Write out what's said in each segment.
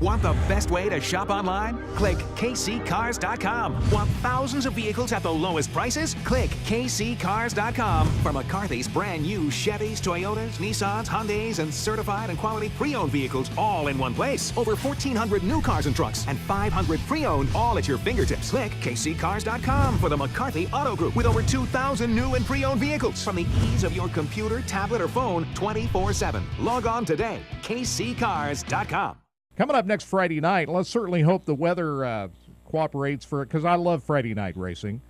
Want the best way to shop online? Click kccars.com. Want thousands of vehicles at the lowest prices? Click kccars.com. For McCarthy's brand new Chevys, Toyotas, Nissans, Hyundais, and certified and quality pre-owned vehicles all in one place. Over 1,400 new cars and trucks and 500 pre-owned all at your fingertips. Click kccars.com for the McCarthy Auto Group with over 2,000 new and pre-owned vehicles from the ease of your computer, tablet, or phone 24/7. Log on today. kccars.com. Coming up next Friday night, let's certainly hope the weather cooperates for it, because I love Friday night racing.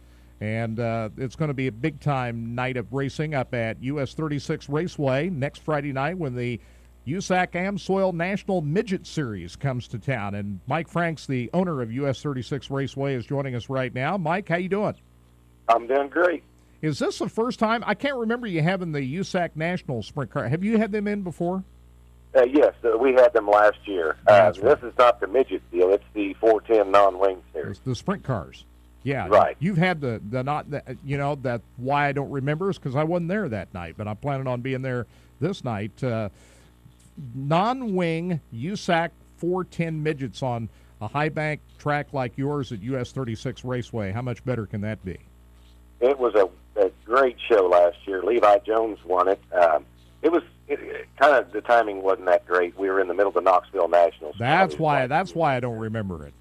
And it's going to be a big-time night of racing up at US 36 Raceway next Friday night when the USAC AmSoil National Midget Series comes to town. And Mike Franks, the owner of US 36 Raceway, is joining us right now. Mike, how you doing? I'm doing great. Is this the first time? I can't remember you having the USAC National Sprint Car. Have you had them in before? Yes, we had them last year. Right. This is not the midget deal. It's the 410 non-wing series. It's the sprint cars. Yeah, right. You've had the not, you know, that's why I don't remember is because I wasn't there that night, but I'm planning on being there this night. Non-wing USAC 410 midgets on a high bank track like yours at US 36 Raceway. How much better can that be? It was a great show last year. Levi Jones won it. Kind of the timing wasn't that great. We were in the middle of the Knoxville Nationals. That's why I don't remember it.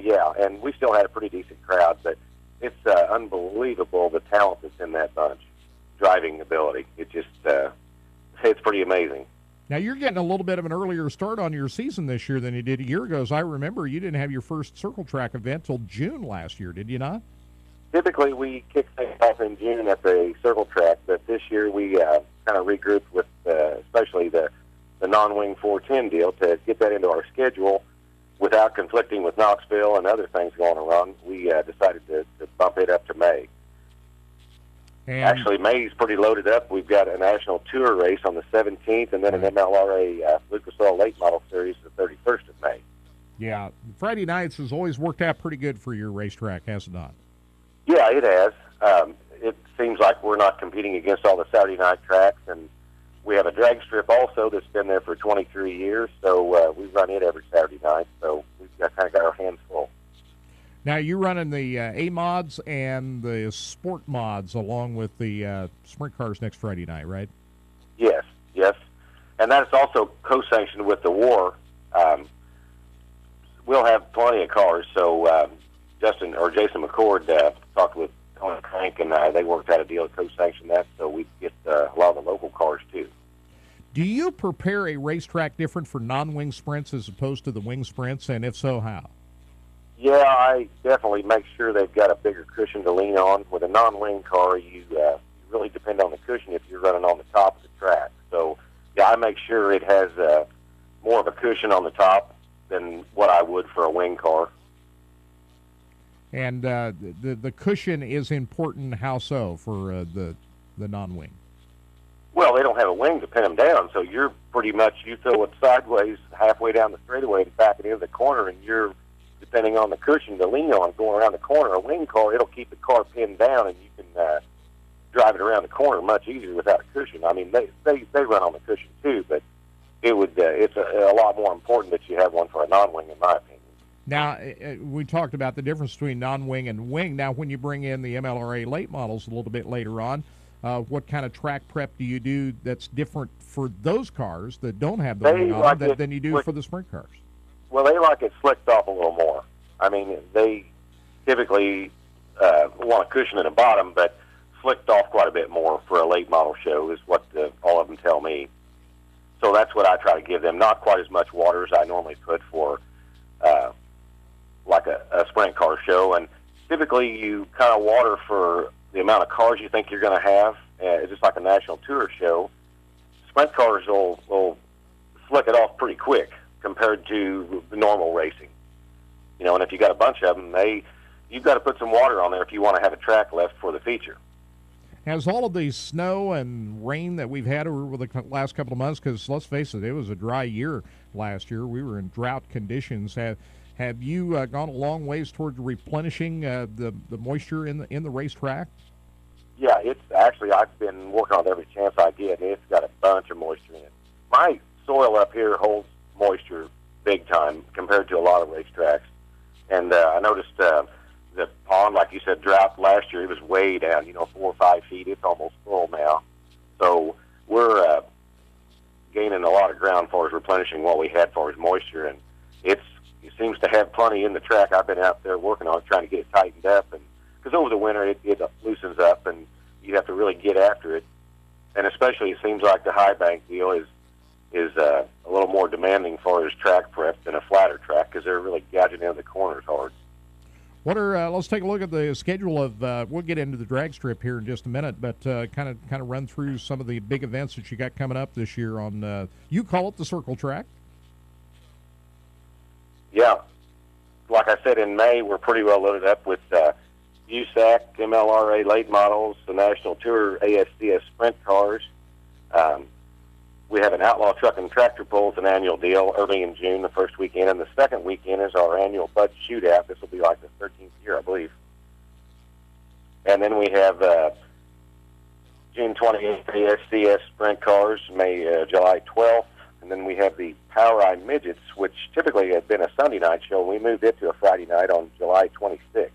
Yeah, and we still had a pretty decent crowd, but it's unbelievable the talent that's in that bunch. Driving ability. It just it's pretty amazing. Now, you're getting a little bit of an earlier start on your season this year than you did a year ago. As I remember, you didn't have your first circle track event till June last year, did you not? Typically, we kick things off in June at the circle track, but this year we kind of regrouped with especially the non-wing 410 deal to get that into our schedule without conflicting with Knoxville and other things going around. We decided to bump it up to May. And actually, May's pretty loaded up. We've got a national tour race on the 17th and then an MLRA Lucas Oil Late Model Series the 31st of May. Yeah, Friday nights has always worked out pretty good for your racetrack, has it not? Yeah, it has. It seems like we're not competing against all the Saturday night tracks, and we have a drag strip also that's been there for 23 years, so we run it every Saturday night, so we've kind of got our hands full. Now, you're running the A mods and the sport mods along with the sprint cars next Friday night, right? Yes, and that's also co-sanctioned with the WAR. We'll have plenty of cars, so Jason McCord talked with Tony Crank, and they worked out a deal to co-sanction that, so we get a lot of the local cars too. Do you prepare a racetrack different for non-wing sprints as opposed to the wing sprints, and if so, how? Yeah, I definitely make sure they've got a bigger cushion to lean on. With a non-wing car, you really depend on the cushion if you're running on the top of the track. So, yeah, I make sure it has more of a cushion on the top than what I would for a wing car. And the cushion is important. How so for the non-wing? Well, they don't have a wing to pin them down, so you're pretty much, you throw it sideways halfway down the straightaway and back it into the corner, and you're depending on the cushion to lean on going around the corner. A wing car, it'll keep the car pinned down, and you can drive it around the corner much easier without a cushion. I mean, they run on the cushion too, but it's a lot more important that you have one for a non-wing, in my opinion. Now, we talked about the difference between non-wing and wing. Now, when you bring in the MLRA late models a little bit later on, what kind of track prep do you do that's different for those cars that don't have the wing on them than you do for the sprint cars? Well, they like it slicked off a little more. I mean, they typically want a cushion in the bottom, but slicked off quite a bit more for a late model show is what all of them tell me. So that's what I try to give them. Not quite as much water as I normally put for like a sprint car show. And typically you kind of water for the amount of cars you think you're going to have. It's just like a national tour show. Sprint cars will slick it off pretty quick compared to the normal racing. You know, and if you got a bunch of them, you've got to put some water on there if you want to have a track left for the feature. Has all of the snow and rain that we've had over the last couple of months, because let's face it, it was a dry year last year. We were in drought conditions. Have you gone a long ways towards replenishing the moisture in the racetrack? Yeah, it's actually, I've been working on it every chance I get. It's got a bunch of moisture in it. My soil up here holds moisture big time compared to a lot of racetracks. And I noticed the pond, like you said, drought last year. It was way down, 4 or 5 feet. It's almost full now. So we're gaining a lot of ground as far as replenishing what we had as far as moisture. And it seems to have plenty in the track. I've been out there working on it, trying to get it tightened up. And because over the winter, it loosens up, and you have to really get after it. And especially it seems like the high bank deal is a little more demanding for his track prep than a flatter track because they're really gouging in the corners hard. Let's take a look at the schedule of. We'll get into the drag strip here in just a minute, but kind of run through some of the big events that you got coming up this year on. You call it the Circle Track. Yeah, like I said, in May we're pretty well loaded up with USAC, MLRA late models, the National Tour ASCS sprint cars. We have an Outlaw Truck and Tractor Pull. It's an annual deal early in June, the first weekend, and the second weekend is our annual Bud Shootout. This will be like the 13th year, I believe. And then we have June 28th ASCS sprint cars, July 12th, and then we have the Power Eye Midgets, which typically had been a Sunday night show. We moved it to a Friday night on July 26th.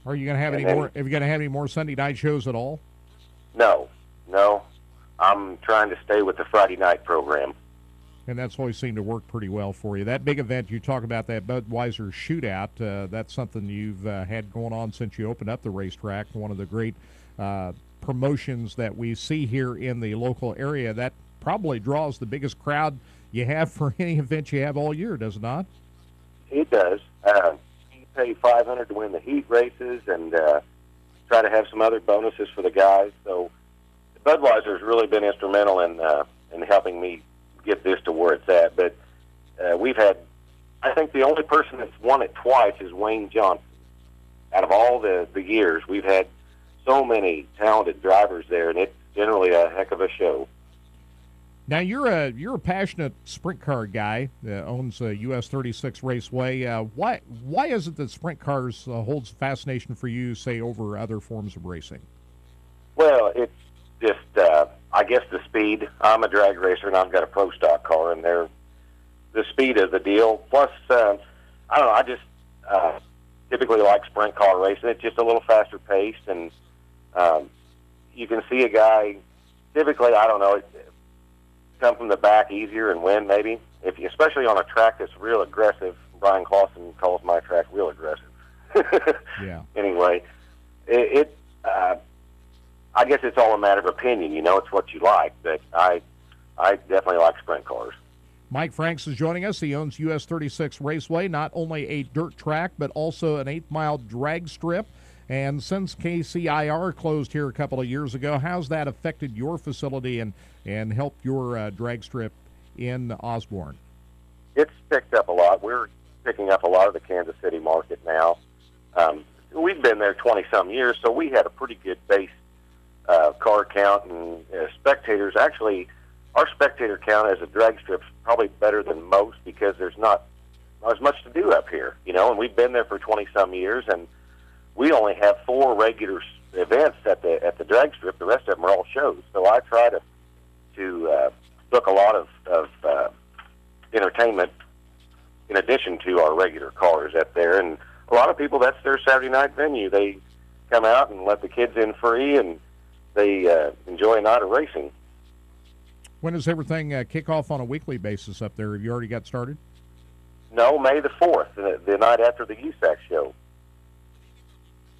Are you going to have any more? Are you going to have any more Sunday night shows at all? No. I'm trying to stay with the Friday night program. And that's always seemed to work pretty well for you. That big event you talk about, that Budweiser Shootout, that's something you've had going on since you opened up the racetrack. One of the great promotions that we see here in the local area. That probably draws the biggest crowd you have for any event you have all year, does it not? It does. You pay $500 to win the heat races and try to have some other bonuses for the guys. So Budweiser has really been instrumental in helping me get this to where it's at. But we've had, I think the only person that's won it twice is Wayne Johnson. Out of all the years, we've had so many talented drivers there, and it's generally a heck of a show. Now you're a passionate sprint car guy that owns US 36 Raceway. Why is it that sprint cars holds fascination for you, say, over other forms of racing? Well, it's just I guess the speed. I'm a drag racer, and I've got a pro stock car, and the speed is the deal. Plus, I don't know. I just typically like sprint car racing. It's just a little faster paced, and you can see a guy. Typically, I don't know. Come from the back easier and win, maybe. Especially on a track that's real aggressive. Brian Clausen calls my track real aggressive. Yeah. Anyway, I guess it's all a matter of opinion. It's what you like. But I definitely like sprint cars. Mike Franks is joining us. He owns US 36 Raceway, not only a dirt track, but also an 8-mile drag strip. And since KCIR closed here a couple of years ago, how's that affected your facility and helped your drag strip in Osborne? It's picked up a lot. We're picking up a lot of the Kansas City market now. We've been there 20-some years, so we had a pretty good base car count and spectators. Actually, our spectator count as a drag strip is probably better than most because there's not as much to do up here, and we've been there for 20-some years, and we only have 4 regular events at the drag strip. The rest of them are all shows. So I try to book a lot of entertainment in addition to our regular cars up there. And a lot of people, that's their Saturday night venue. They come out and let the kids in free, and they enjoy a night of racing. When does everything kick off on a weekly basis up there? Have you already got started? No, May the 4th, the night after the USAC show.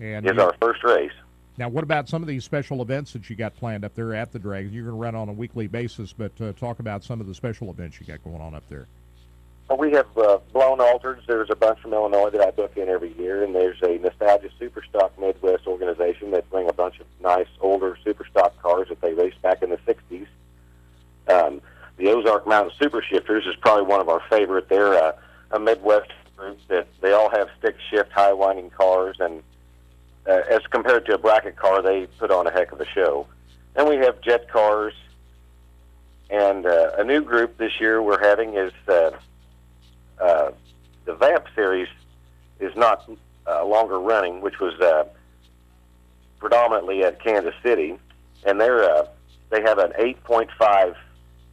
And is our first race. Now, what about some of these special events that you got planned up there at the drag? You're going to run on a weekly basis, but talk about some of the special events you got going on up there. Well, we have Blown Altereds. There's a bunch from Illinois that I book in every year, and there's a Nostalgia Superstock Midwest organization that bring a bunch of nice older Superstock cars that they raced back in the 60s. The Ozark Mountain Super Shifters is probably one of our favorite. They're a Midwest group that they all have stick shift, high winding cars, and as compared to a bracket car, they put on a heck of a show. And we have jet cars, and a new group this year we're having is the Vamp series is not longer running, which was predominantly at Kansas City, and they have an 8.5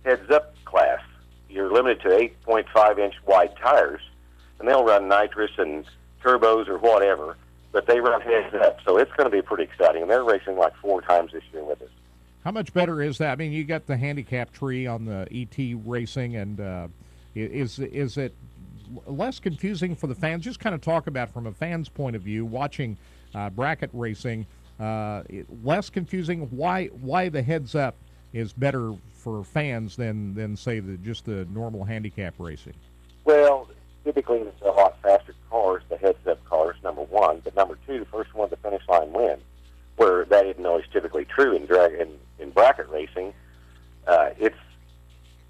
heads-up class, you're limited to 8.5-inch wide tires, and they'll run nitrous and turbos or whatever, but they run heads up, so it's going to be pretty exciting. And they're racing like 4 times this year with us. How much better is that? I mean, you got the handicap tree on the ET racing, and is it less confusing for the fans? Just kind of talk about from a fan's point of view, watching bracket racing, less confusing. Why the heads up is better for fans than say just the normal handicap racing? Well, typically it's a lot faster cars, the heads-up cars, number one. But number two, the first one to the finish line wins, where that isn't always typically true in bracket racing. It's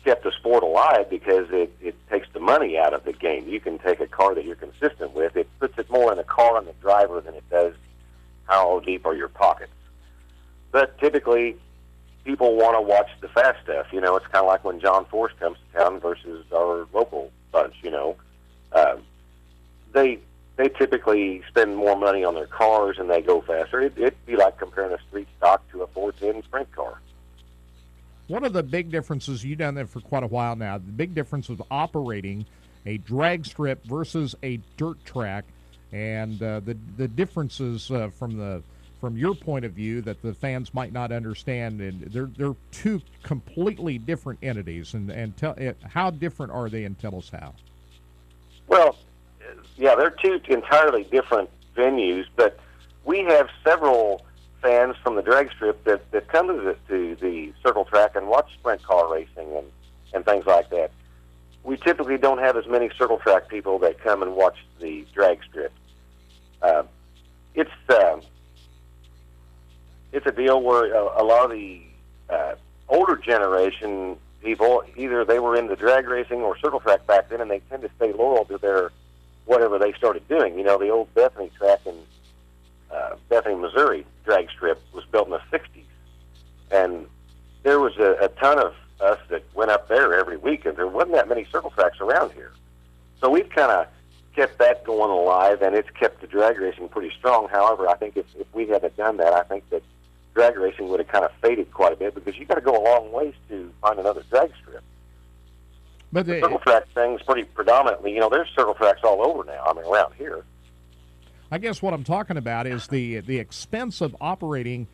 kept the sport alive because it takes the money out of the game. You can take a car that you're consistent with. It puts it more in the car and the driver than it does how deep are your pockets. But typically, people want to watch the fast stuff. You know, it's kind of like when John Force comes to town versus our local bunch, you know. They typically spend more money on their cars and they go faster. It'd be like comparing a street stock to a 410 sprint car. One of the big differences, you've done that for quite a while now, the big difference of operating a drag strip versus a dirt track, and the differences from your point of view that the fans might not understand, and they're two completely different entities, and how different are they, and tell us how. Well, yeah, they're two entirely different venues, but we have several fans from the drag strip that come to the circle track and watch sprint car racing and things like that. We typically don't have as many circle track people that come and watch the drag strip. It's a deal where a lot of the older generation people, either they were into drag racing or circle track back then, and they tend to stay loyal to their whatever they started doing. You know, the old Bethany track in Bethany, Missouri drag strip was built in the 60s. And there was a ton of us that went up there every week, and there wasn't that many circle tracks around here. So we've kind of kept that going alive, and it's kept the drag racing pretty strong. However, I think if we hadn't done that, I think that drag racing would have kind of faded quite a bit, because you got to go a long ways to find another drag strip. But the circle track thing's pretty predominantly, you know, there's circle tracks all over now, I mean, around here. I guess what I'm talking about is the expense of operating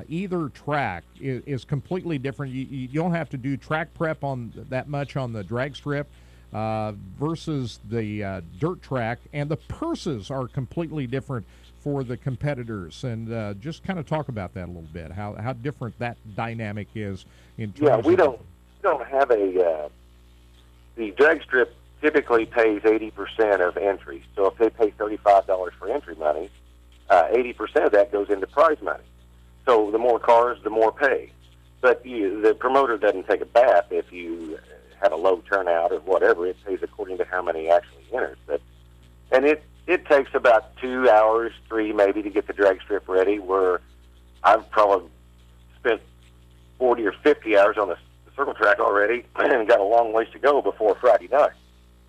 either track is completely different. You don't have to do track prep on that much on the drag strip versus the dirt track, and the purses are completely different for the competitors. And just kind of talk about that a little bit, how different that dynamic is in terms of... Yeah, we don't have the drag strip typically pays 80% of entries. So if they pay $35 for entry money, 80% of that goes into prize money. So the more cars, the more pay. But the promoter doesn't take a bath if you have a low turnout or whatever. It pays according to how many actually enters. And it takes about 2 hours, 3 maybe, to get the drag strip ready, where I've probably spent 40 or 50 hours on the circle track already and got a long ways to go before Friday night.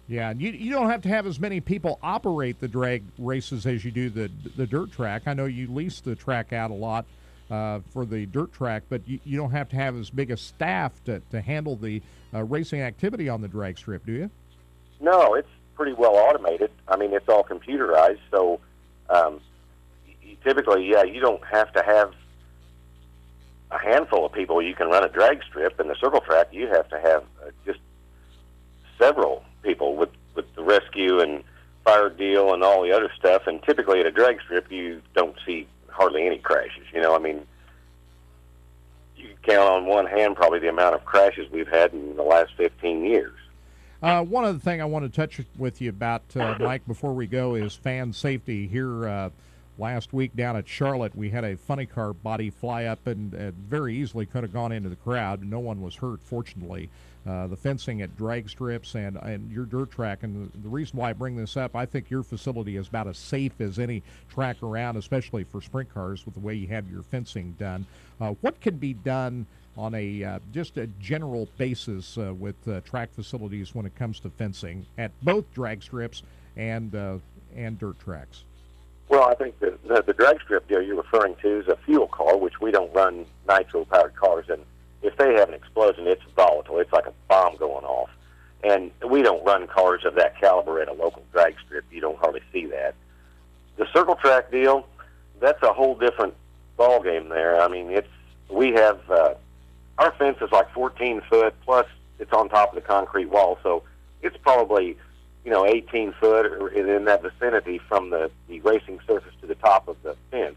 Yeah, and you don't have to have as many people operate the drag races as you do the dirt track. I know you lease the track out a lot for the dirt track, but you don't have to have as big a staff to handle the racing activity on the drag strip, do you? No, it's pretty well automated. I mean, it's all computerized, so typically, you don't have to have a handful of people. You can run a drag strip. In the circle track, you have to have just several people with the rescue and fire deal and all the other stuff. And typically at a drag strip, you don't see hardly any crashes. You know, I mean, you can count on one hand probably the amount of crashes we've had in the last 15 years. One other thing I want to touch with you about, Mike, before we go, is fan safety. Here last week down at Charlotte, we had a funny car body fly up and very easily could have gone into the crowd. No one was hurt, fortunately. The fencing at drag strips and your dirt track, and the reason why I bring this up, I think your facility is about as safe as any track around, especially for sprint cars with the way you have your fencing done. What can be done on just a general basis with track facilities when it comes to fencing at both drag strips and dirt tracks? Well, I think the drag strip deal you're referring to is a fuel car, which we don't run nitro-powered cars, and if they have an explosion, it's volatile. It's like a bomb going off. And we don't run cars of that caliber at a local drag strip. You don't hardly see that. The circle track deal, that's a whole different ball game there. I mean, we have our fence is like 14 foot, plus it's on top of the concrete wall, so it's probably 18 foot or in that vicinity from the racing surface to the top of the fence.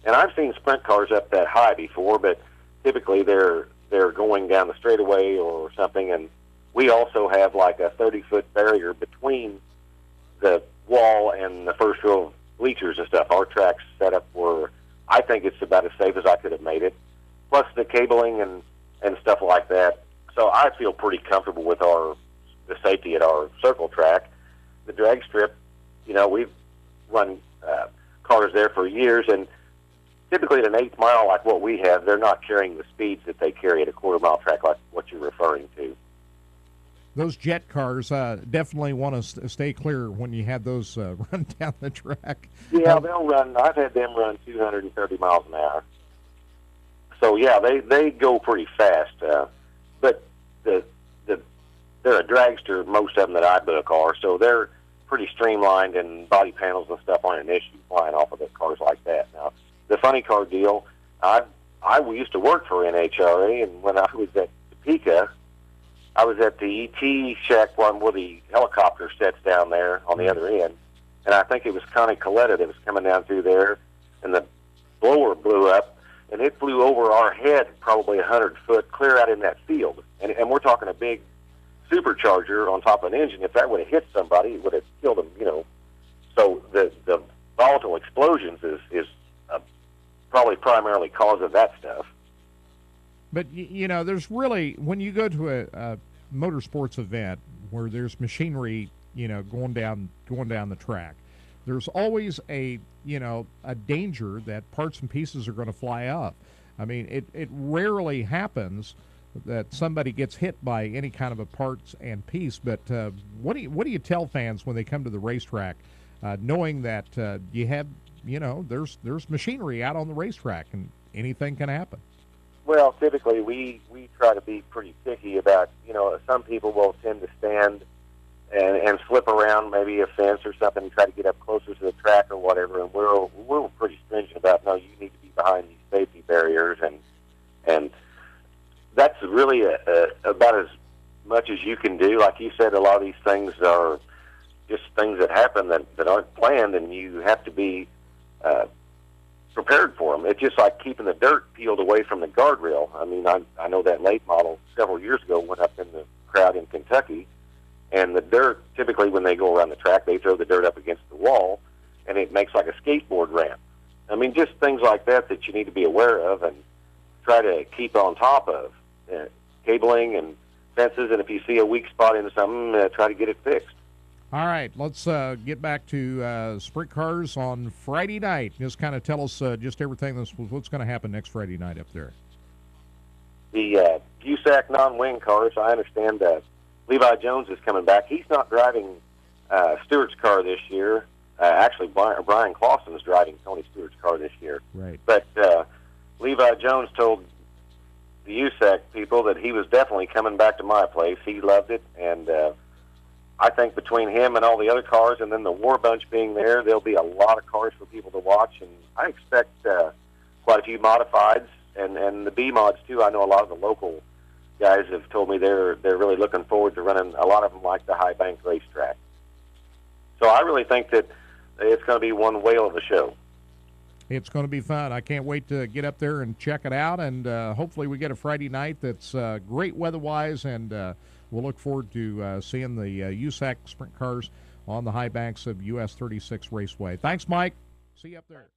And I've seen sprint cars up that high before, but typically they're going down the straightaway or something, and we also have like a 30-foot barrier between the wall and the first row of bleachers and stuff. Our track's set up where I think it's about as safe as I could have made it, plus the cabling and stuff like that. So I feel pretty comfortable with the safety at our circle track. The drag strip, we've run cars there for years, and typically at an 8th mile like what we have, they're not carrying the speeds that they carry at a quarter-mile track like what you're referring to. Those jet cars definitely want to stay clear when you have those run down the track. Yeah, they'll run. I've had them run 230 miles an hour. So, yeah, they go pretty fast. But they're a dragster, most of them that I book are, so they're pretty streamlined, and body panels and stuff aren't an issue flying off of the cars like that. Now, the funny car deal, I used to work for NHRA, and when I was at Topeka, I was at the ET shack one where the helicopter sets down there on the other end, and I think it was Connie Coletta that was coming down through there, and the blower blew up, and it flew over our head probably 100 foot clear out in that field. And we're talking a big supercharger on top of an engine. If that would have hit somebody, it would have killed them, So the volatile explosions is probably primarily cause of that stuff. But, there's really, when you go to a motorsports event where there's machinery, going down the track, there's always a danger that parts and pieces are going to fly up. I mean, it rarely happens that somebody gets hit by any kind of a parts and piece. But what do you tell fans when they come to the racetrack, knowing that you have, there's machinery out on the racetrack and anything can happen? Well, typically we try to be pretty picky about, some people will tend to stand and slip around maybe a fence or something and try to get up closer to the track or whatever, and we're pretty stringent about, no, you need to be behind these safety barriers, and that's really about as much as you can do. Like you said, a lot of these things are just things that happen that aren't planned, and you have to be prepared for them. It's just like keeping the dirt peeled away from the guardrail. I mean, I know that late model several years ago went up in the crowd in Kentucky, and the dirt, typically when they go around the track, they throw the dirt up against the wall, and it makes like a skateboard ramp. I mean, just things like that you need to be aware of and try to keep on top of. Cabling and fences, and if you see a weak spot in something, try to get it fixed. All right, let's get back to sprint cars on Friday night. Just kind of tell us just everything what's going to happen next Friday night up there. The USAC non-wing cars, I understand Levi Jones is coming back. He's not driving Stewart's car this year. Actually, Brian Clausen is driving Tony Stewart's car this year. Right. But Levi Jones told the USAC people that he was definitely coming back to my place. He loved it, and I think between him and all the other cars and then the War Bunch being there, there'll be a lot of cars for people to watch, and I expect quite a few modifieds and the B mods too. I know a lot of the local guys have told me they're really looking forward to running. A lot of them like the High Bank racetrack. So I really think that it's going to be one whale of a show. It's going to be fun. I can't wait to get up there and check it out, and hopefully we get a Friday night that's great weather-wise, and we'll look forward to seeing the USAC sprint cars on the high banks of US 36 Raceway. Thanks, Mike. See you up there.